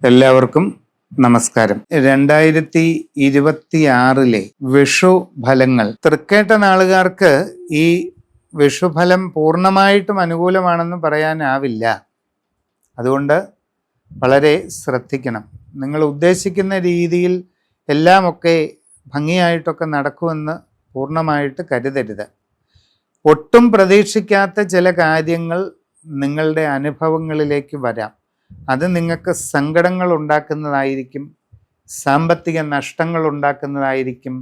എല്ലാവർക്കും നമസ്കാരം. 2026 വിഷു ഫലങ്ങൾ. തൃക്കേട്ട നാളുകാർക്ക് ഈ വിഷുഫലം പൂർണ്ണമായിട്ടും അനുകൂലമാണെന്ന് പറയാനാവില്ല. അതുകൊണ്ട് വളരെ ശ്രദ്ധിക്കണം. നിങ്ങൾ ഉദ്ദേശിക്കുന്ന രീതിയിൽ എല്ലാമൊക്കെ ഭംഗിയായിട്ടൊക്കെ നടക്കുമെന്ന് പൂർണ്ണമായിട്ട് കരുതരുത്. ഒട്ടും പ്രതീക്ഷിക്കാത്ത ചില കാര്യങ്ങൾ നിങ്ങളുടെ അനുഭവങ്ങളിലേക്ക് വരാം. അത് നിങ്ങൾക്ക് സങ്കടങ്ങൾ ഉണ്ടാക്കുന്നതായിരിക്കും, സാമ്പത്തിക നഷ്ടങ്ങൾ ഉണ്ടാക്കുന്നതായിരിക്കും,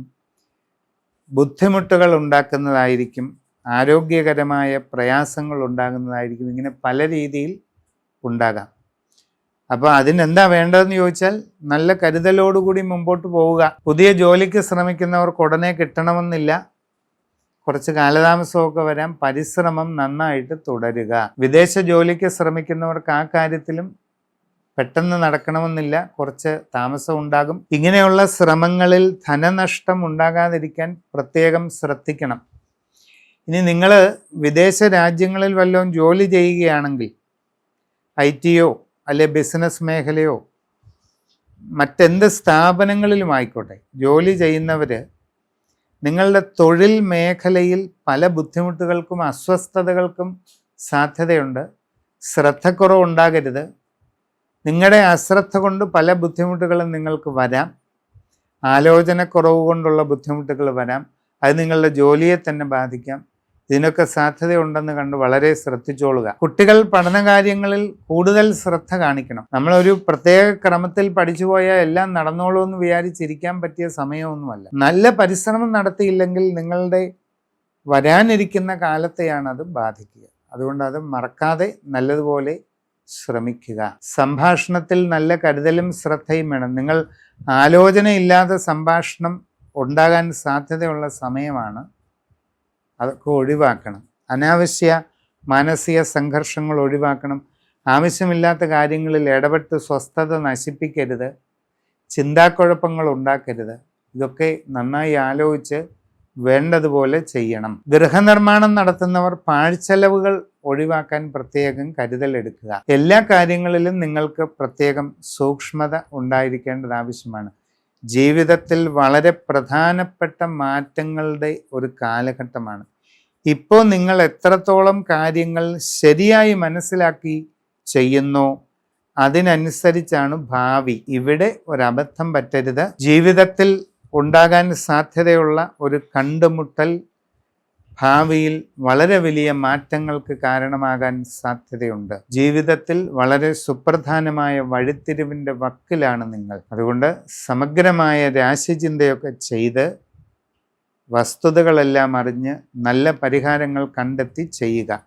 ബുദ്ധിമുട്ടുകൾ ഉണ്ടാക്കുന്നതായിരിക്കും, ആരോഗ്യകരമായ പ്രയാസങ്ങൾ ഉണ്ടാകുന്നതായിരിക്കും. ഇങ്ങനെ പല രീതിയിൽ ഉണ്ടാകാം. അപ്പോൾ അതിനെന്താ വേണ്ടതെന്ന് ചോദിച്ചാൽ നല്ല കരുതലോടുകൂടി മുമ്പോട്ട് പോവുക. പുതിയ ജോലിക്ക് ശ്രമിക്കുന്നവർക്ക് ഉടനെ കിട്ടണമെന്നില്ല, കുറച്ച് കാലതാമസമൊക്കെ വരാം. പരിശ്രമം നന്നായിട്ട് തുടരുക. വിദേശ ജോലിക്ക് ശ്രമിക്കുന്നവർക്ക് ആ കാര്യത്തിലും പെട്ടെന്ന് നടക്കണമെന്നില്ല, കുറച്ച് താമസം ഉണ്ടാകും. ഇങ്ങനെയുള്ള ശ്രമങ്ങളിൽ ധനനഷ്ടം ഉണ്ടാകാതിരിക്കാൻ പ്രത്യേകം ശ്രദ്ധിക്കണം. ഇനി നിങ്ങൾ വിദേശ രാജ്യങ്ങളിൽ വല്ലതും ജോലി ചെയ്യുകയാണെങ്കിൽ IT-യോ അല്ലെ ബിസിനസ് മേഖലയോ മറ്റെന്ത് സ്ഥാപനങ്ങളിലും ആയിക്കോട്ടെ ജോലി ചെയ്യുന്നവർ നിങ്ങളുടെ തൊഴിൽ മേഖലയിൽ പല ബുദ്ധിമുട്ടുകൾക്കും അസ്വസ്ഥതകൾക്കും സാധ്യതയുണ്ട്. ശ്രദ്ധക്കുറവുണ്ടാകരുത്. നിങ്ങളുടെ അശ്രദ്ധ കൊണ്ട് പല ബുദ്ധിമുട്ടുകളും നിങ്ങൾക്ക് വരാം. ആലോചനക്കുറവ് കൊണ്ടുള്ള ബുദ്ധിമുട്ടുകൾ വരാം. അത് നിങ്ങളുടെ ജോലിയെ തന്നെ ബാധിക്കാം. ഇതിനൊക്കെ സാധ്യതയുണ്ടെന്ന് കണ്ട് വളരെ ശ്രദ്ധിച്ചോളുക. കുട്ടികൾ പഠനകാര്യങ്ങളിൽ കൂടുതൽ ശ്രദ്ധ കാണിക്കണം. നമ്മളൊരു പ്രത്യേക ക്രമത്തിൽ പഠിച്ചു പോയാൽ എല്ലാം നടന്നോളൂ എന്ന് വിചാരിച്ചിരിക്കാൻ പറ്റിയ സമയമൊന്നുമല്ല. നല്ല പരിശ്രമം നടത്തിയില്ലെങ്കിൽ നിങ്ങളുടെ വരാനിരിക്കുന്ന കാലത്തെയാണ് അത് ബാധിക്കുക. അതുകൊണ്ട് അത് മറക്കാതെ നല്ലതുപോലെ ശ്രമിക്കുക. സംഭാഷണത്തിൽ നല്ല കരുതലും ശ്രദ്ധയും വേണം. നിങ്ങൾ ആലോചനയില്ലാതെ സംഭാഷണം ഉണ്ടാകാൻ സാധ്യതയുള്ള സമയമാണ്. അതൊക്കെ ഒഴിവാക്കണം. അനാവശ്യ മാനസിക സംഘർഷങ്ങൾ ഒഴിവാക്കണം. ആവശ്യമില്ലാത്ത കാര്യങ്ങളിൽ ഇടപെട്ട് സ്വസ്ഥത നശിപ്പിക്കരുത്. ചിന്താക്കുഴപ്പങ്ങൾ ഉണ്ടാക്കരുത്. ഇതൊക്കെ നന്നായി ആലോചിച്ച് വേണ്ടതുപോലെ ചെയ്യണം. ഗൃഹനിർമ്മാണം നടത്തുന്നവർ പാഴ്ചെലവുകൾ ഒഴിവാക്കാൻ പ്രത്യേകം കരുതലെടുക്കുക. എല്ലാ കാര്യങ്ങളിലും നിങ്ങൾക്ക് പ്രത്യേകം സൂക്ഷ്മത ഉണ്ടായിരിക്കേണ്ടത് ആവശ്യമാണ്. ജീവിതത്തിൽ വളരെ പ്രധാനപ്പെട്ട മാറ്റങ്ങളുടെ ഒരു കാലഘട്ടമാണ്. ഇപ്പോൾ നിങ്ങൾ എത്രത്തോളം കാര്യങ്ങൾ ശരിയായി മനസ്സിലാക്കി ചെയ്യുന്നോ അതിനനുസരിച്ചാണ് ഭാവി. ഇവിടെ ഒരബദ്ധം പറ്റരുത്. ജീവിതത്തിൽ ഉണ്ടാകാൻ സാധ്യതയുള്ള ഒരു കണ്ടുമുട്ടൽ ഭാവിയിൽ വളരെ വലിയ മാറ്റങ്ങൾക്ക് കാരണമാകാൻ സാധ്യതയുണ്ട്. ജീവിതത്തിൽ വളരെ സുപ്രധാനമായ വഴിത്തിരിവിൻ്റെ വക്കിലാണ് നിങ്ങൾ. അതുകൊണ്ട് സമഗ്രമായ രാശിചിന്തയൊക്കെ ചെയ്ത് വസ്തുതകളെല്ലാം അറിഞ്ഞ് നല്ല പരിഹാരങ്ങൾ കണ്ടെത്തി ചെയ്യുക.